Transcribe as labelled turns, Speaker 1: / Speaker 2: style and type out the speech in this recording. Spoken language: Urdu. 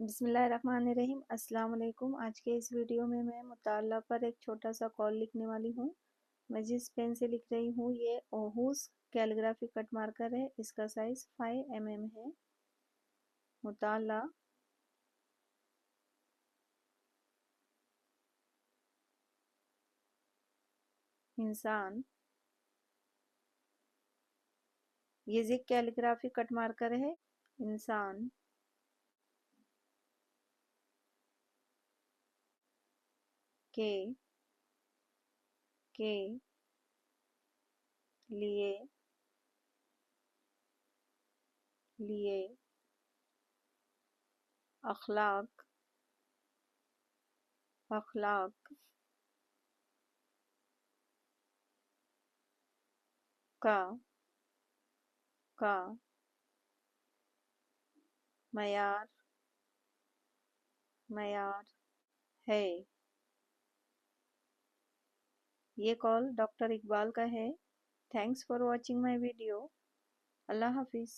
Speaker 1: بسم اللہ الرحمن الرحیم۔ السلام علیکم۔ آج کے اس ویڈیو میں مطالعہ پر ایک چھوٹا سا قول لکھنے والی ہوں۔ میں جس پین سے لکھ رہی ہوں یہ اوہوس کیلیگرافی کٹ مارکر ہے۔ اس کا سائز 5 mm ہے۔ مطالعہ انسان، یہ زگ کیلیگرافی کٹ مارکر ہے۔ انسان کے لیے اخلاق کا معیار ہے۔ یہ قول ڈاکٹر اقبال کا ہے۔ Thanks for watching my video. اللہ حافظ۔